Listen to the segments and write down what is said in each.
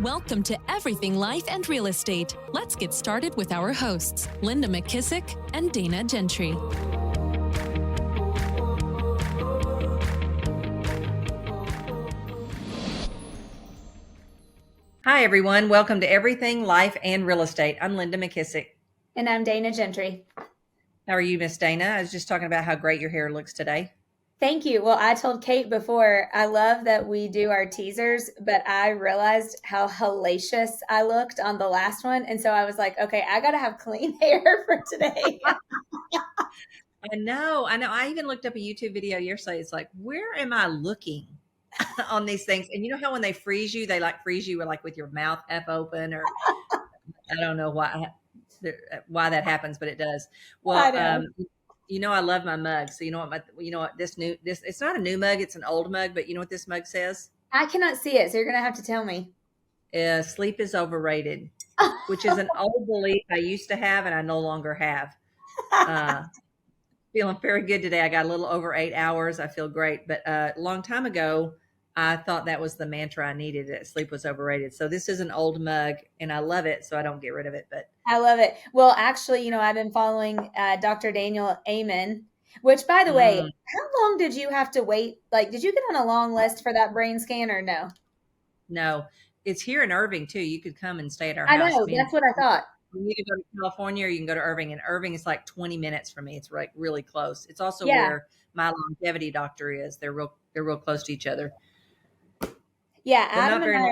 Welcome to Everything Life and Real Estate. Let's get started with our hosts, Linda McKissack and Dana Gentry. Hi, everyone. Welcome to Everything Life and Real Estate. I'm Linda McKissack. And I'm Dana Gentry. How are you, Miss Dana? I was just talking about how great your hair looks today. Thank you. Well, I told Kate before, I love that we do our teasers, but I realized how hellacious I looked on the last one. And so I was like, okay, I got to have clean hair for today. I know. I even looked up a YouTube video yesterday. It's like, where am I looking on these things? And you know how when they freeze you, they freeze you with your mouth F open, or I don't know why that happens, but it does. Well, I love my mug. So this it's not a new mug, it's an old mug, but you know what this mug says? I cannot see it, so you're going to have to tell me. Sleep is overrated, which is an old belief I used to have and I no longer have. Feeling very good today. I got a little over 8 hours. I feel great. But a long time ago, I thought that was the mantra I needed, that sleep was overrated. So this is an old mug and I love it, so I don't get rid of it. But I love it. Well, actually, I've been following Dr. Daniel Amen, which, by the way, how long did you have to wait? Did you get on a long list for that brain scan or no? No, it's here in Irving too. You could come and stay at our house. I know. That's what I thought. You can go to California or you can go to Irving, and Irving is like 20 minutes from me. It's really close. It's also where my longevity doctor is. They're real close to each other. Yeah, Adam and I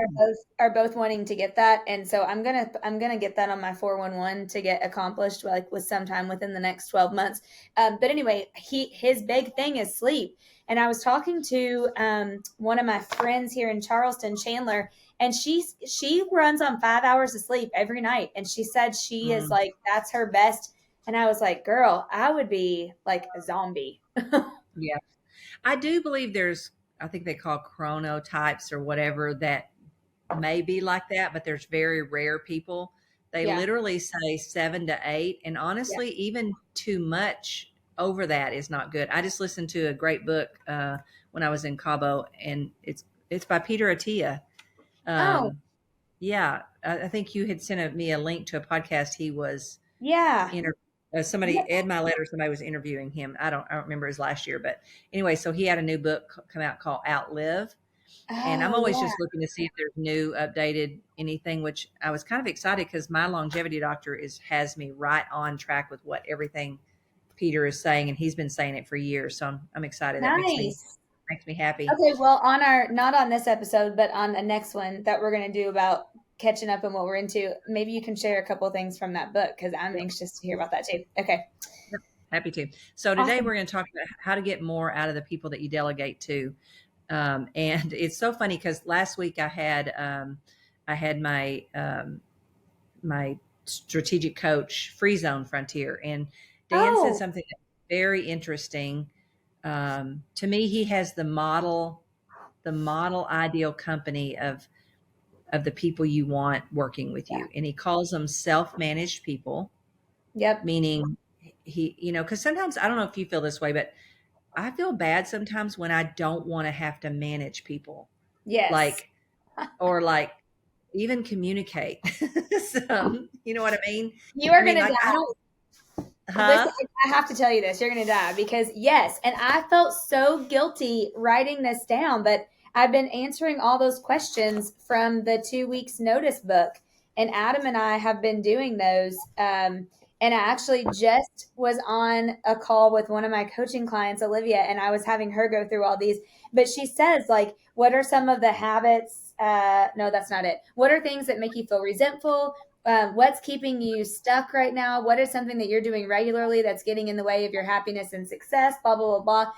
are both wanting to get that, and so I'm gonna get that on my 411 to get accomplished with sometime within the next 12 months. But anyway, his big thing is sleep, and I was talking to one of my friends here in Charleston, Chandler, and she runs on 5 hours of sleep every night, and she said she is that's her best. And I was like, girl, I would be like a zombie. Yeah, I do believe I think they call chronotypes or whatever that may be like that, but there's very rare people. They literally say 7 to 8. And honestly, even too much over that is not good. I just listened to a great book when I was in Cabo, and it's by Peter Attia. Yeah. I think you had sent me a link to a podcast. He was Ed My Letter, somebody was interviewing him. I don't remember his last year, but anyway, so he had a new book come out called Outlive. And I'm always just looking to see if there's new, updated anything, which I was kind of excited because my longevity doctor has me right on track with what everything Peter is saying. And he's been saying it for years. So I'm excited. That makes me happy. Okay. Well, not on this episode, but on the next one that we're going to do about catching up on what we're into, maybe you can share a couple of things from that book, because I'm anxious to hear about that too. Okay. Happy to. So today we're going to talk about how to get more out of the people that you delegate to. And it's so funny because last week I had my my strategic coach, Free Zone Frontier, and Dan said something very interesting. To me, he has the model ideal company of the people you want working with you. And he calls them self-managed people. Yep. Meaning because sometimes, I don't know if you feel this way, but I feel bad sometimes when I don't want to have to manage people. Yes. Or even communicate. So, you know what I mean? You are going to die. Listen, I have to tell you this. You're going to die because yes. And I felt so guilty writing this down, but I've been answering all those questions from the 2 weeks notice book, and Adam and I have been doing those. And I actually just was on a call with one of my coaching clients, Olivia, and I was having her go through all these. But she says, what are some of the habits? No, that's not it. What are things that make you feel resentful? What's keeping you stuck right now? What is something that you're doing regularly that's getting in the way of your happiness and success? Blah, blah, blah, blah.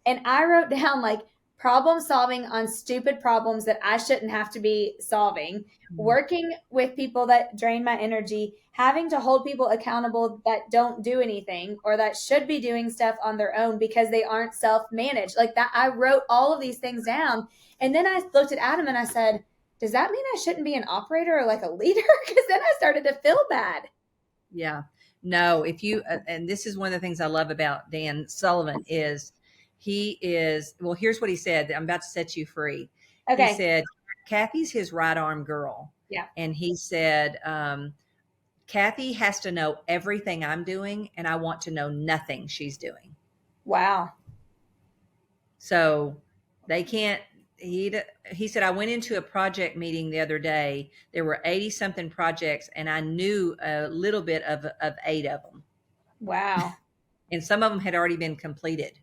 And I wrote down problem solving on stupid problems that I shouldn't have to be solving, working with people that drain my energy, having to hold people accountable that don't do anything or that should be doing stuff on their own because they aren't self-managed. That, I wrote all of these things down. And then I looked at Adam and I said, does that mean I shouldn't be an operator or a leader? Because then I started to feel bad. Yeah. No, if you, and this is one of the things I love about Dan Sullivan is, here's what he said. I'm about to set you free. Okay. He said, Kathy's his right arm girl. Yeah. And he said, Kathy has to know everything I'm doing, and I want to know nothing she's doing. Wow. So they can't, he said, I went into a project meeting the other day. There were 80 something projects, and I knew a little bit of 8 of them. Wow. And some of them had already been completed.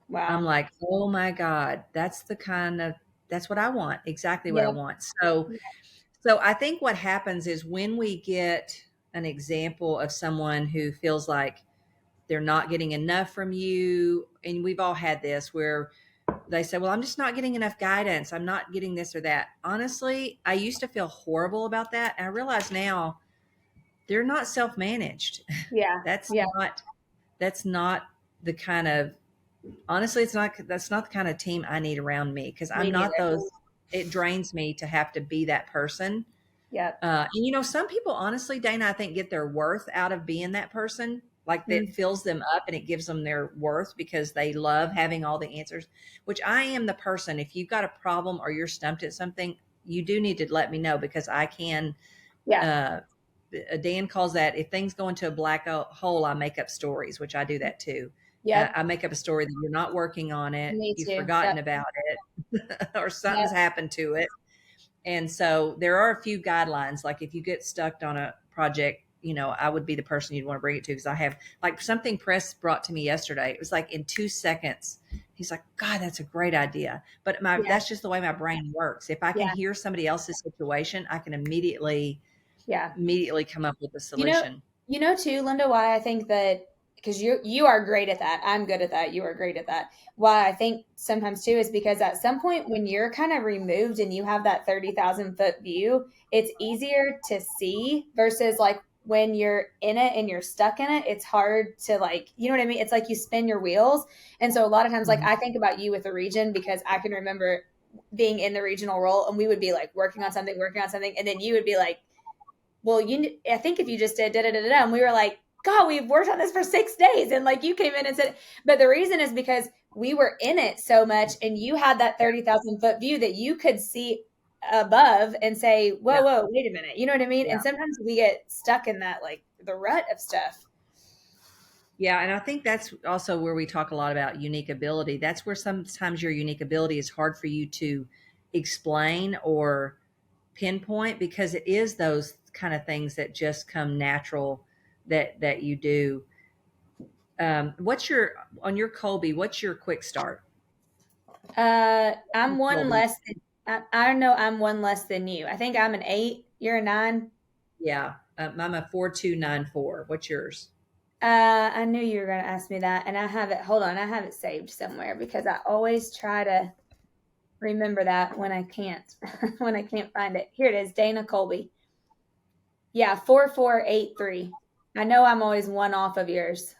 Wow. I'm like, oh my God, that's what I want. Exactly what I want. So I think what happens is when we get an example of someone who feels like they're not getting enough from you, and we've all had this where they say, well, I'm just not getting enough guidance. I'm not getting this or that. Honestly, I used to feel horrible about that. And I realize now they're not self-managed. Yeah. That's not the kind of, honestly, that's not the kind of team I need around me, because I'm not those. It drains me to have to be that person. Yeah. And some people, honestly, Dana, I think get their worth out of being that person. Like that fills them up and it gives them their worth because they love having all the answers, which I am the person. If you've got a problem or you're stumped at something, you do need to let me know, because I can. Yeah. Dan calls that, if things go into a black hole, I make up stories, which I do that too. Yeah. I make up a story that you're not working on it. You've forgotten about it or something's happened to it. And so there are a few guidelines. Like if you get stuck on a project, I would be the person you'd want to bring it to, because I have like something Press brought to me yesterday. It was like in 2 seconds. He's like, God, that's a great idea. But that's just the way my brain works. If I can hear somebody else's situation, I can immediately come up with a solution. Too, Linda, why I think that, because you are great at that. I'm good at that. You are great at that. Why I think sometimes too is because at some point when you're kind of removed and you have that 30,000 foot view, it's easier to see versus like when you're in it and you're stuck in it, it's hard to like, you know what I mean? It's like you spin your wheels. And so a lot of times, like I think about you with the region, because I can remember being in the regional role and we would be like working on something. And then you would be like, well, I think if you just did da-da-da-da, and we were like, God, we've worked on this for 6 days. And like you came in and said, but the reason is because we were in it so much and you had that 30,000 foot view that you could see above and say, whoa, wait a minute. You know what I mean? Yeah. And sometimes we get stuck in that, like the rut of stuff. Yeah. And I think that's also where we talk a lot about unique ability. That's where sometimes your unique ability is hard for you to explain or pinpoint, because it is those kind of things that just come natural that you do. On your Colby, what's your quick start? I'm one less than, I know I'm one less than you. I think I'm an 8. You're a 9. Yeah. I'm a 4294. What's yours? I knew you were going to ask me that, and I have it. Hold on. I have it saved somewhere because I always try to remember that when I can't find it. Here it is. Dana Colby. Yeah. 4483. I know I'm always one off of yours.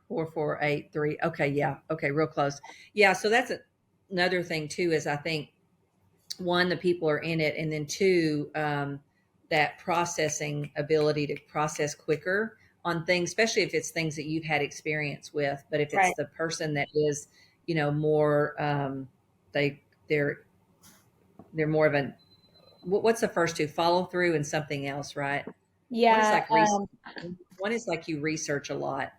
4483. Okay. Yeah. Okay. Real close. Yeah. So that's another thing too, is I think 1, the people are in it. And then 2, that processing ability to process quicker on things, especially if it's things that you've had experience with. But if it's the person that is, more, they're more of an, what's the first 2? Follow through and something else, right? Yeah. One is like you research a lot.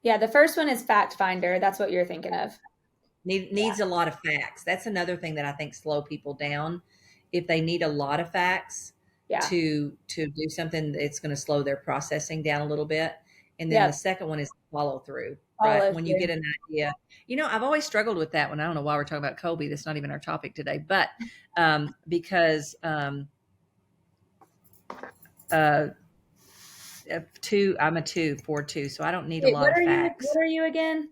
Yeah. The first one is fact finder. That's what you're thinking of. Needs a lot of facts. That's another thing that I think slow people down. If they need a lot of facts to do something, it's going to slow their processing down a little bit. And then the second one is follow through, right? When you get an idea, I've always struggled with that one. I don't know why we're talking about Colby. That's not even our topic today, but because I'm a 4-2, so I don't need a lot of facts. What are you again?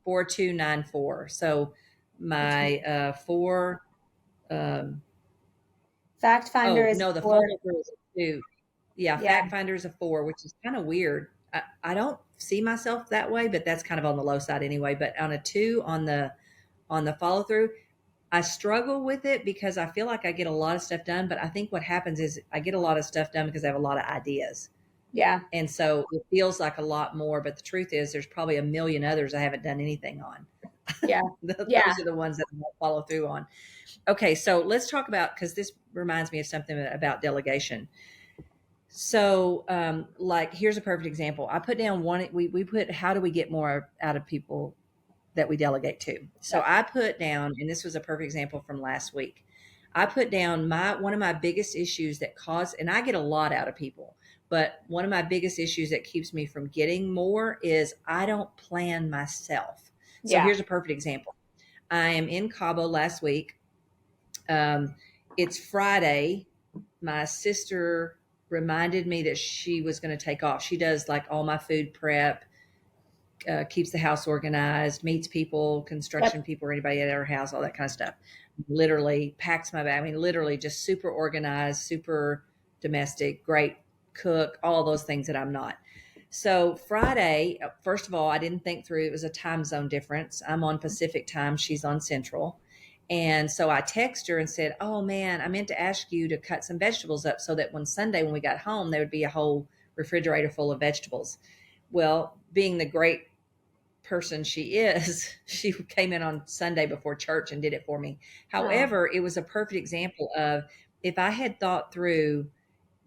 4294. So my 4. Fact finder is the follow through is a 2. Yeah, fact finder is a 4, which is kind of weird. I don't see myself that way, but that's kind of on the low side anyway. But on a 2 on the follow through, I struggle with it because I feel like I get a lot of stuff done. But I think what happens is I get a lot of stuff done because I have a lot of ideas. Yeah. And so it feels like a lot more, but the truth is there's probably a million others I haven't done anything on. Yeah. Those Yeah. are the ones that I won't follow through on. Okay, so let's talk about, because this reminds me of something about delegation. So, like, here's a perfect example. I put down one, we put, how do we get more out of people that we delegate to? So Yeah. I put down, and this was a perfect example from last week. I put down one of my biggest issues that cause, and I get a lot out of people, but one of my biggest issues that keeps me from getting more is I don't plan myself. So Yeah. here's a perfect example. I am in Cabo last week. It's Friday. My sister reminded me that she was going to take off. She does like all my food prep, keeps the house organized, meets people, construction Yep. people, or anybody at our house, all that kind of stuff. Literally packs my bag. I mean, literally just super organized, super domestic, great cook, all those things that I'm not. So Friday, first of all, I didn't think through, it was a time zone difference. I'm on Pacific time, she's on Central. And so I texted her and said, "Oh man, I meant to ask you to cut some vegetables up so that when we got home, there would be a whole refrigerator full of vegetables." Well, being the great person she is, she came in on Sunday before church and did it for me. Oh, However, it was a perfect example of, if I had thought through,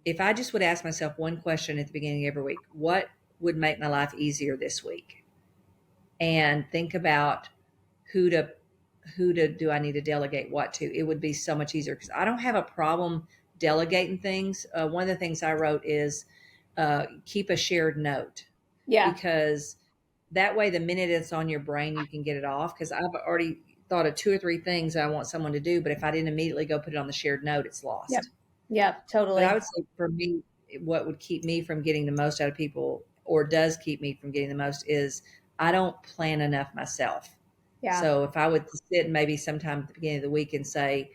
if I just would ask myself one question at the beginning of every week, what would make my life easier this week? And think about who to do I need to delegate what to? It would be so much easier, because I don't have a problem delegating things. One of the things I wrote is keep a shared note, yeah. because that way, the minute it's on your brain, you can get it off. Because I've already thought of 2 or 3 things I want someone to do, but if I didn't immediately go put it on the shared note, it's Yep. lost. Yep. But I Totally. would say, for me, what would keep me from getting the most out of people, or does keep me from getting the most, is I don't plan enough myself. Yeah. So if I would sit maybe sometime at the beginning of the week and say,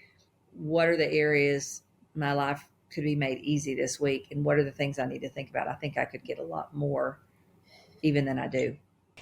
what are the areas my life could be made easy this week, and what are the things I need to think about, I think I could get a lot more even than I do.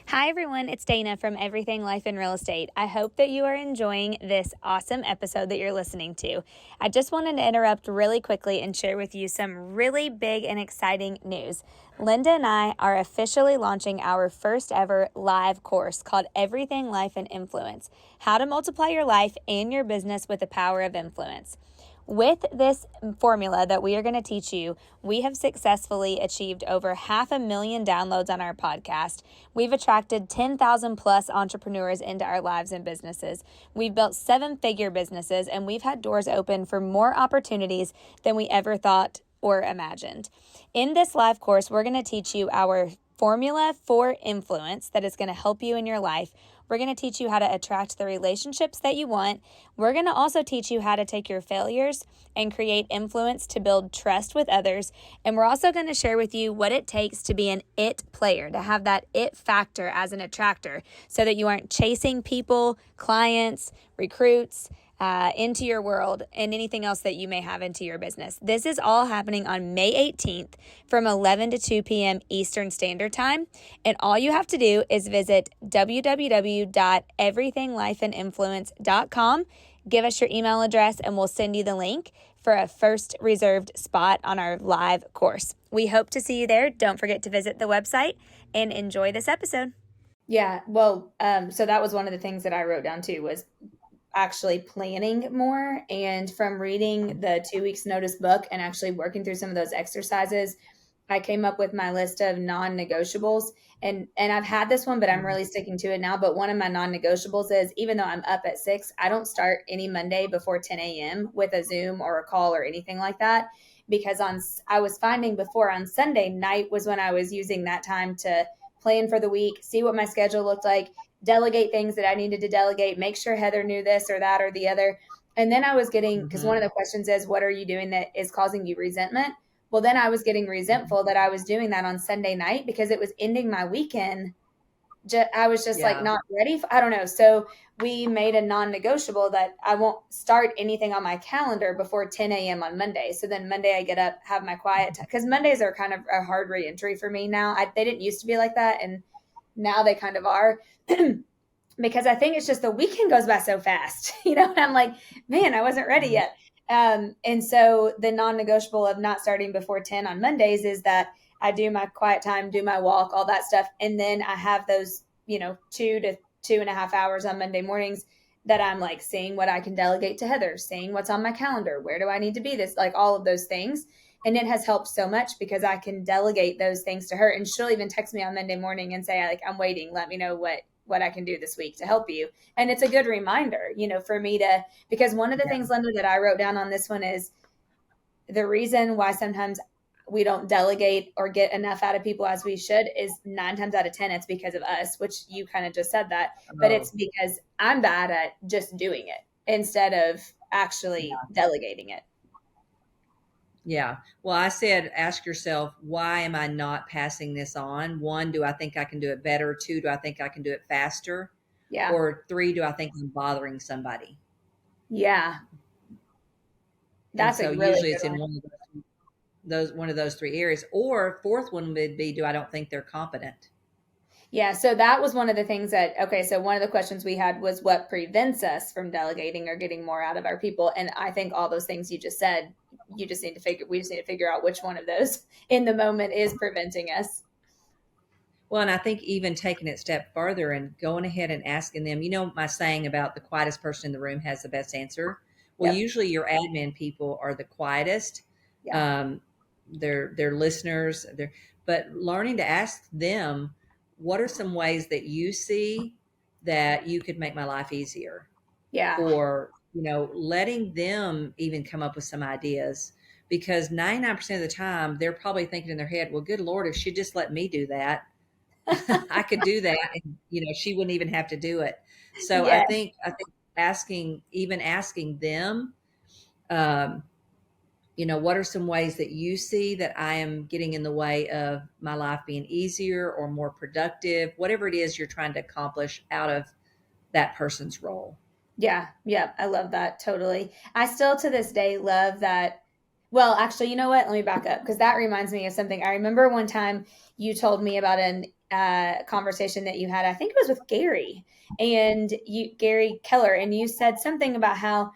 Hi, everyone. It's Dana from Everything Life and Real Estate. I hope that you are enjoying this awesome episode that you're listening to. I just wanted to interrupt really quickly and share with you some really big and exciting news. Linda and I are officially launching our first ever live course called Everything Life and Influence: How to Multiply Your Life and Your Business with the Power of Influence. With this formula that we are going to teach you, we have successfully achieved over 500,000 downloads on our podcast. We've attracted 10,000 plus entrepreneurs into our lives and businesses. We've built 7-figure businesses, and we've had doors open for more opportunities than we ever thought or imagined. In this live course, we're going to teach you our formula for influence that is going to help you in your life. We're going to teach you how to attract the relationships that you want. We're going to also teach you how to take your failures and create influence to build trust with others. And we're also going to share with you what it takes to be an it player, to have that it factor as an attractor, so that you aren't chasing people, clients, recruits, into your world, and anything else that you may have into your business. This is all happening on May 18th from 11 to 2 p.m. Eastern Standard Time. And all you have to do is visit www.everythinglifeandinfluence.com. Give us your email address, and we'll send you the link for a first reserved spot on our live course. We hope to see you there. Don't forget to visit the website and enjoy this episode. Yeah. Well, so that was one of the things that I wrote down too, was actually planning more. And from reading the 2 weeks notice book and actually working through some of those exercises, I came up with my list of non-negotiables. And I've had this one, but I'm really sticking to it now. But one of my non-negotiables is, even though I'm up at 6, I don't start any Monday before 10 a.m. with a Zoom or a call or anything like that. Because I was finding before, on Sunday night was when I was using that time to plan for the week, see what my schedule looked like, delegate things that I needed to delegate, make sure Heather knew this or that or the other. And then I was getting, because one of the questions is, what are you doing that is causing you resentment? Well, then I was getting resentful that I was doing that on Sunday night, because it was ending my weekend. I was just like not ready. I don't know. So we made a non-negotiable that I won't start anything on my calendar before 10 a.m. on Monday. So then Monday I get up, have my quiet time, because Mondays are kind of a hard reentry for me now. They didn't used to be like that, and now they kind of are. Because I think it's just the weekend goes by so fast, and I'm like, man, I wasn't ready yet. And so the non-negotiable of not starting before 10 on Mondays is that I do my quiet time, do my walk, all that stuff. And then I have those, 2 to 2.5 hours on Monday mornings that I'm like seeing what I can delegate to Heather, seeing what's on my calendar, where do I need to be this, like all of those things. And it has helped so much because I can delegate those things to her. And she'll even text me on Monday morning and say, like, I'm waiting. Let me know what I can do this week to help you. And it's a good reminder, for me to, because one of the things, Linda, that I wrote down on this one is the reason why sometimes we don't delegate or get enough out of people as we should is 9 times out of 10, it's because of us, which you kind of just said that, but it's because I'm bad at just doing it instead of actually delegating it. Yeah. Well, I said, ask yourself, why am I not passing this on? 1, do I think I can do it better? 2, do I think I can do it faster? Yeah. Or 3, do I think I'm bothering somebody? Yeah. That's and so a really usually good it's in one. one of those 3 areas. Or 4th one would be, I don't think they're competent. Yeah. So that was one of the things that, okay. So one of the questions we had was what prevents us from delegating or getting more out of our people. And I think all those things you just said, we just need to figure out which one of those in the moment is preventing us. Well, and I think even taking it a step further and going ahead and asking them, my saying about the quietest person in the room has the best answer. Well, usually your admin people are the quietest. Yeah. They're listeners. But learning to ask them, what are some ways that you see that you could make my life easier? Yeah. Or, letting them even come up with some ideas, because 99% of the time they're probably thinking in their head, well, good Lord, if she'd just let me do that, I could do that. And, she wouldn't even have to do it. So Yeah. I think asking them, what are some ways that you see that I am getting in the way of my life being easier or more productive, whatever it is you're trying to accomplish out of that person's role. Yeah. Yeah. I love that. Totally. I still to this day love that. Well, actually, you know what? Let me back up because that reminds me of something. I remember one time you told me about an conversation that you had. I think it was with Gary Gary Keller, and you said something about how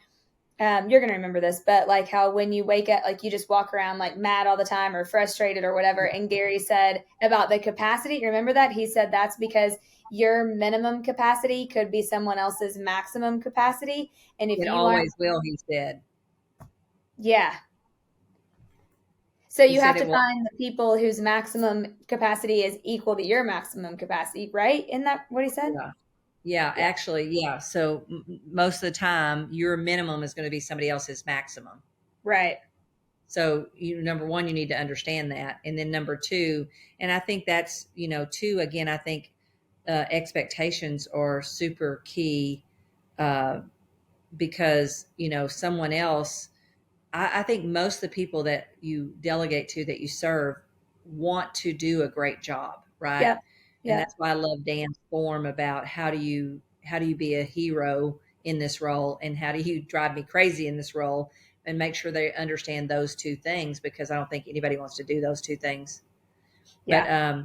you're going to remember this, but like how when you wake up, like you just walk around like mad all the time or frustrated or whatever. And Gary said about the capacity. You remember that? He said that's because your minimum capacity could be someone else's maximum capacity. And if It you always will, he said. Yeah. So you have to will. find the people whose maximum capacity is equal to your maximum capacity, right? Isn't that what he said? Yeah, actually, yeah. So most of the time, your minimum is going to be somebody else's maximum. Right. So number 1, you need to understand that. And then number 2, and I think that's, 2, again, I think expectations are super key because, someone else, I think most of the people that you delegate to, that you serve, want to do a great job, right? Yep. And that's why I love Dan's form about how do you be a hero in this role, and how do you drive me crazy in this role, and make sure they understand those 2 things, because I don't think anybody wants to do those 2 things. Yeah.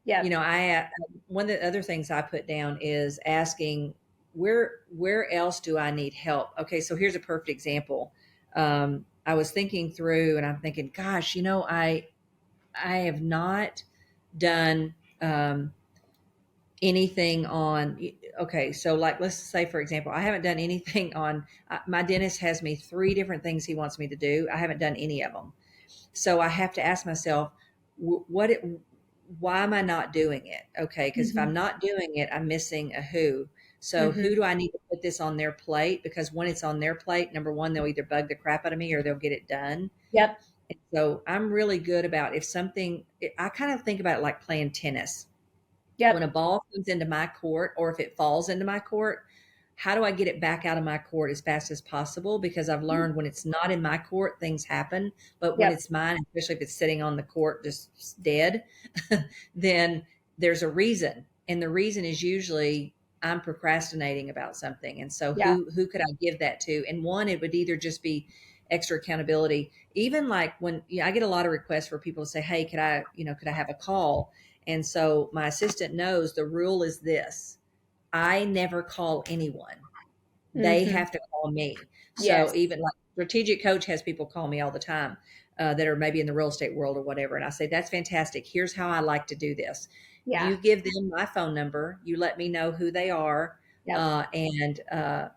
But I one of the other things I put down is asking where else do I need help? Okay, so here's a perfect example. I was thinking through, and I'm thinking, gosh, I have not done anything on, okay, so like, let's say, for example, I haven't done anything on, my dentist has me 3 different things he wants me to do. I haven't done any of them. So I have to ask myself, why am I not doing it? Okay, because if I'm not doing it, I'm missing a who. So who do I need to put this on their plate? Because when it's on their plate, number 1, they'll either bug the crap out of me or they'll get it done. Yep. And so I'm really good about, if something, I kind of think about it like playing tennis. Yep. When a ball comes into my court, or if it falls into my court, how do I get it back out of my court as fast as possible? Because I've learned when it's not in my court, things happen. But when it's mine, especially if it's sitting on the court just dead, then there's a reason. And the reason is usually I'm procrastinating about something. And so who could I give that to? And 1, it would either just be extra accountability. Even like when I get a lot of requests for people to say, hey, could I have a call? And so my assistant knows the rule is this: I never call anyone. They have to call me. So even like strategic coach has people call me all the time that are maybe in the real estate world or whatever. And I say, that's fantastic. Here's how I like to do this. Yeah. You give them my phone number. You let me know who they are. Yep.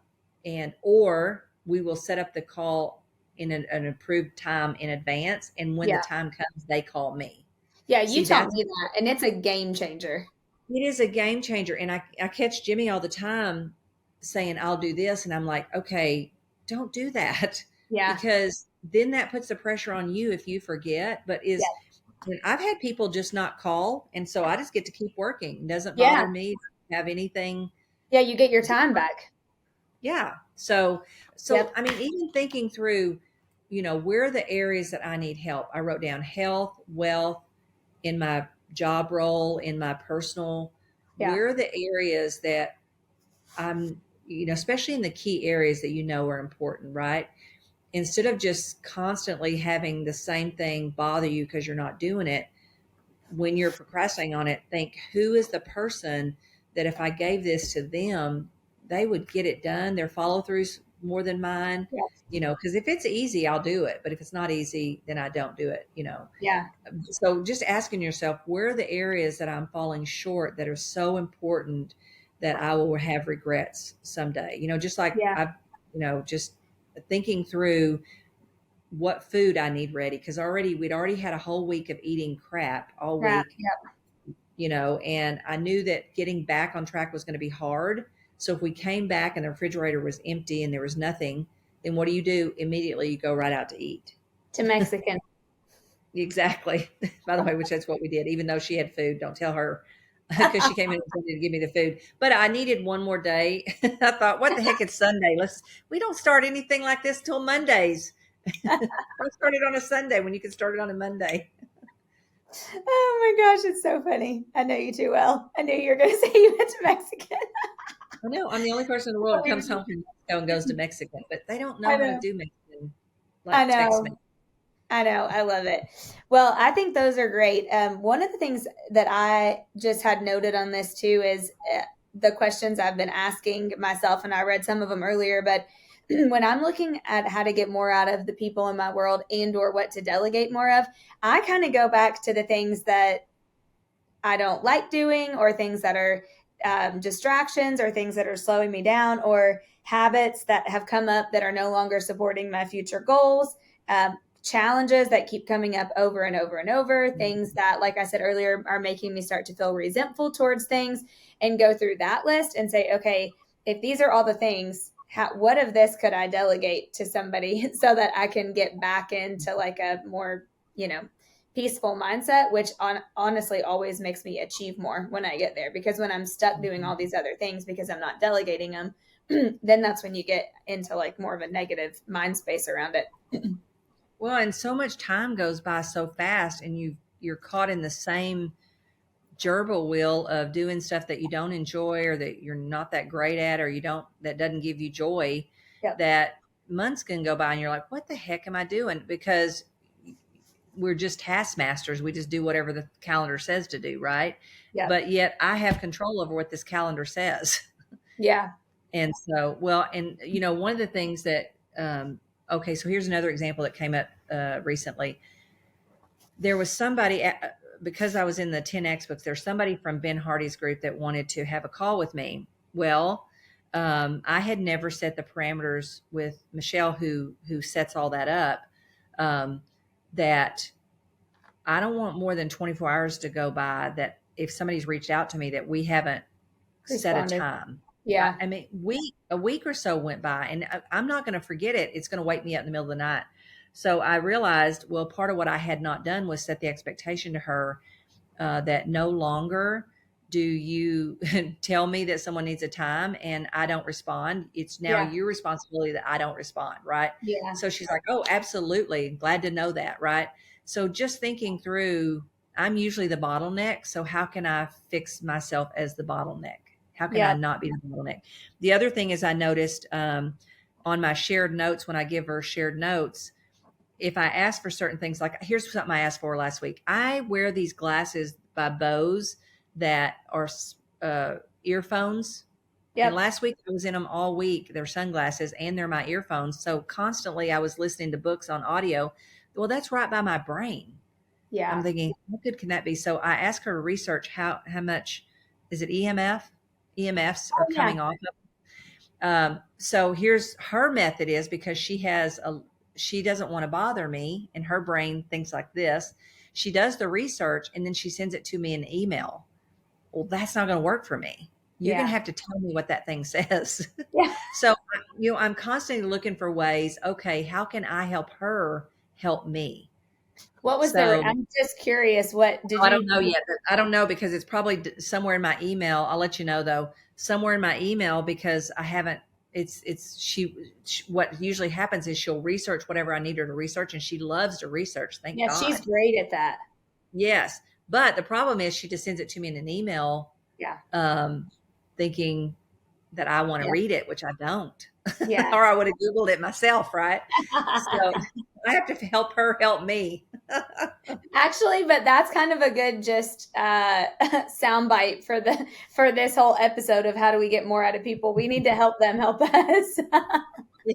Or we will set up the call in an approved time in advance. And when the time comes, they call me. Yeah. You taught me that. And it's a game changer. It is a game changer. And I catch Jimmy all the time saying, I'll do this. And I'm like, okay, don't do that. Yeah. Because then that puts the pressure on you if you forget. But and I've had people just not call. And so I just get to keep working. It doesn't bother me to have anything. Yeah. You get your time back. Yeah. So I mean, even thinking through, where are the areas that I need help? I wrote down health, wealth, in my job role, in my personal, where are the areas that I'm, especially in the key areas that are important, right? Instead of just constantly having the same thing bother you because you're not doing it, when you're procrastinating on it, think, who is the person that if I gave this to them, they would get it done? Their follow throughs more than mine, because if it's easy, I'll do it. But if it's not easy, then I don't do it, Yeah. So just asking yourself, where are the areas that I'm falling short that are so important that I will have regrets someday? Just like I've, just thinking through what food I need ready. Cause we'd already had a whole week of eating crap all week, and I knew that getting back on track was going to be hard. So if we came back and the refrigerator was empty and there was nothing, then what do? Immediately you go right out to eat. To Mexican. Exactly. By the way, which that's what we did, even though she had food. Don't tell her, because she came in to give me the food. But I needed one more day. I thought, what the heck, it's Sunday. We don't start anything like this till Mondays. Don't start it on a Sunday when you can start it on a Monday. Oh my gosh, it's so funny. I know you too well. I knew you were going to say you went to Mexican. I know. I'm the only person in the world who comes home from Mexico and goes to Mexican, but they don't know how to do Mexican. I know. I know. I love it. Well, I think those are great. One of the things that I just had noted on this too is the questions I've been asking myself, and I read some of them earlier, but when I'm looking at how to get more out of the people in my world and or what to delegate more of, I kind of go back to the things that I don't like doing, or things that are distractions, or things that are slowing me down, or habits that have come up that are no longer supporting my future goals, challenges that keep coming up over and over and over, things that, like I said earlier, are making me start to feel resentful towards things, and go through that list and say, okay, if these are all the things, what of this could I delegate to somebody so that I can get back into like a more, peaceful mindset, which honestly always makes me achieve more when I get there. Because when I'm stuck doing all these other things because I'm not delegating them, then that's when you get into like more of a negative mind space around it. Well, and so much time goes by so fast, and you're caught in the same gerbil wheel of doing stuff that you don't enjoy, or that you're not that great at, or that doesn't give you joy. That months can go by and you're like, what the heck am I doing? Because we're just taskmasters. We just do whatever the calendar says to do, right? Yeah. But yet I have control over what this calendar says. Yeah. And so, one of the things that, okay, so here's another example that came up recently. There was somebody, because I was in the 10X books, there's somebody from Ben Hardy's group that wanted to have a call with me. Well, I had never set the parameters with Michelle, who sets all that up, that I don't want more than 24 hours to go by that if somebody's reached out to me that we haven't set a time. Yeah. I mean, a week or so went by, and I'm not going to forget it. It's going to wake me up in the middle of the night. So I realized, well, part of what I had not done was set the expectation to her that no longer do you tell me that someone needs a time and I don't respond. It's now your responsibility that I don't respond, right? Yeah. So she's like, oh, absolutely. Glad to know that, right? So just thinking through, I'm usually the bottleneck. So how can I fix myself as the bottleneck? How can I not be the bottleneck? The other thing is I noticed on my shared notes, when I give her shared notes, if I ask for certain things, like here's something I asked for last week. I wear these glasses by Bose that are earphones, Yep. And last week I was in them all week. They're sunglasses and they're my earphones. So constantly I was listening to books on audio. Well, that's right by my brain. Yeah. I'm thinking, how good can that be? So I asked her to research how much is it EMFs are coming off of. So here's her method is because she doesn't want to bother me and her brain thinks like this. She does the research and then she sends it to me in an email. Well, that's not going to work for me. You're going to have to tell me what that thing says. Yeah. So, I'm constantly looking for ways. Okay, how can I help her help me? What was I'm just curious. What did you? I don't know yet. I don't know because it's probably somewhere in my email. I'll let you know though. Somewhere in my email because I haven't. She what usually happens is she'll research whatever I need her to research, and she loves to research. Thank God. She's great at that. Yes, but the problem is she just sends it to me in an email. Yeah. Thinking that I want to read it, which I don't. Yeah. Or I would have Googled it myself, right? So I have to help her help me. Actually, but that's kind of a good just soundbite for this whole episode of how do we get more out of people. We need to help them help us. Yeah,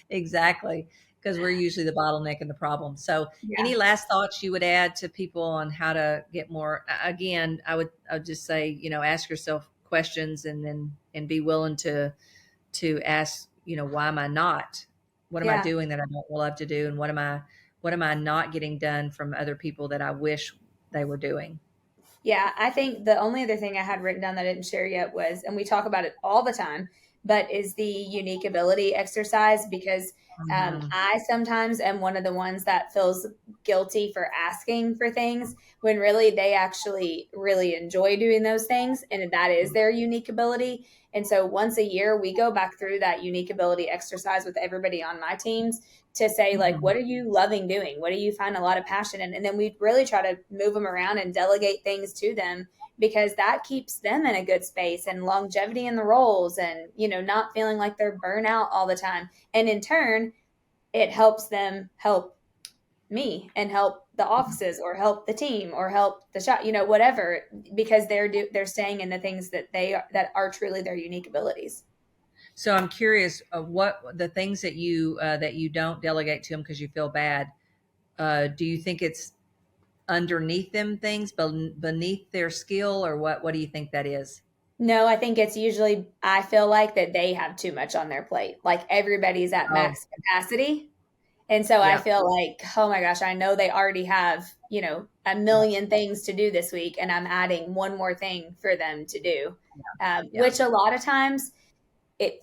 exactly. Because we're usually the bottleneck and the problem. So any last thoughts you would add to people on how to get more? Again, I would just say, ask yourself questions and be willing to ask, why am I not? What am I doing that I don't love to do? And what am I not getting done from other people that I wish they were doing? Yeah, I think the only other thing I had written down that I didn't share yet was, and we talk about it all the time, but is the unique ability exercise, because I sometimes am one of the ones that feels guilty for asking for things when really they actually really enjoy doing those things. And that is their unique ability. And so once a year, we go back through that unique ability exercise with everybody on my teams to say, like, what are you loving doing? What do you find a lot of passion in? And then we really try to move them around and delegate things to them, because that keeps them in a good space and longevity in the roles and, not feeling like they're burnt out all the time. And in turn, it helps them help me and help the offices or help the team or help the shop, whatever, because they're staying in the things that that are truly their unique abilities. So I'm curious what the things that you don't delegate to them because you feel bad. Do you think it's underneath them things, beneath their skill, or what do you think that is? No, I think it's usually, I feel like that they have too much on their plate. Like everybody's at max capacity. And so I feel like, oh my gosh, I know they already have, a million things to do this week, and I'm adding one more thing for them to do, which a lot of times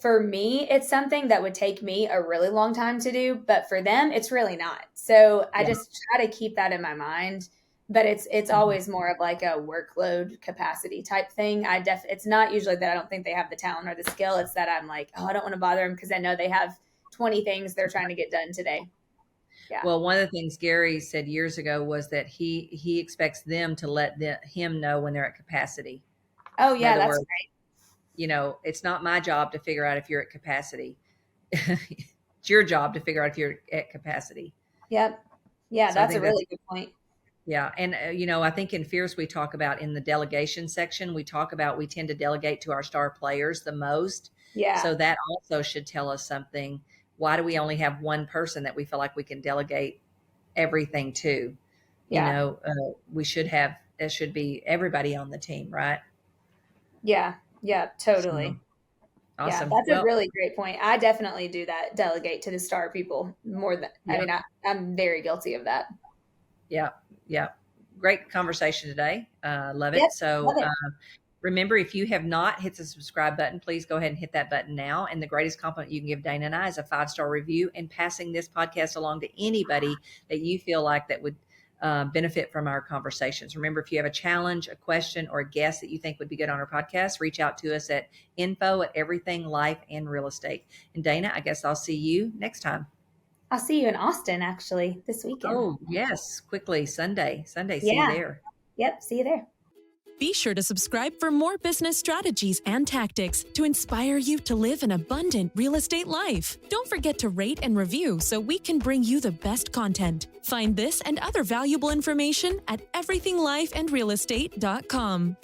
for me, it's something that would take me a really long time to do, but for them, it's really not. So I just try to keep that in my mind, but it's always more of like a workload capacity type thing. It's not usually that I don't think they have the talent or the skill. It's that I'm like, oh, I don't want to bother them because I know they have 20 things they're trying to get done today. Yeah. Well, one of the things Gary said years ago was that he expects them to let him know when they're at capacity. Oh yeah, that's great. It's not my job to figure out if you're at capacity. It's your job to figure out if you're at capacity. Yep. Yeah, so that's a really good point. Yeah. And, I think in Fierce, we talk about in the delegation section, we tend to delegate to our star players the most. Yeah. So that also should tell us something. Why do we only have one person that we feel like we can delegate everything to? Yeah. It should be everybody on the team, right? Yeah. Yeah, totally. So, awesome. Yeah, that's a really great point. I definitely do that. Delegate to the star people more than, I'm very guilty of that. Yeah. Yeah. Great conversation today. Love it. So remember, if you have not hit the subscribe button, please go ahead and hit that button now. And the greatest compliment you can give Dana and I is a 5-star review and passing this podcast along to anybody that you feel like that would benefit from our conversations. Remember, if you have a challenge, a question, or a guest that you think would be good on our podcast, reach out to us at info@everything life and real estate. And Dana, I guess I'll see you next time. I'll see you in Austin, actually, this weekend. Oh, yes. Quickly. Sunday. See you there. Yep. See you there. Be sure to subscribe for more business strategies and tactics to inspire you to live an abundant real estate life. Don't forget to rate and review so we can bring you the best content. Find this and other valuable information at everythinglifeandrealestate.com.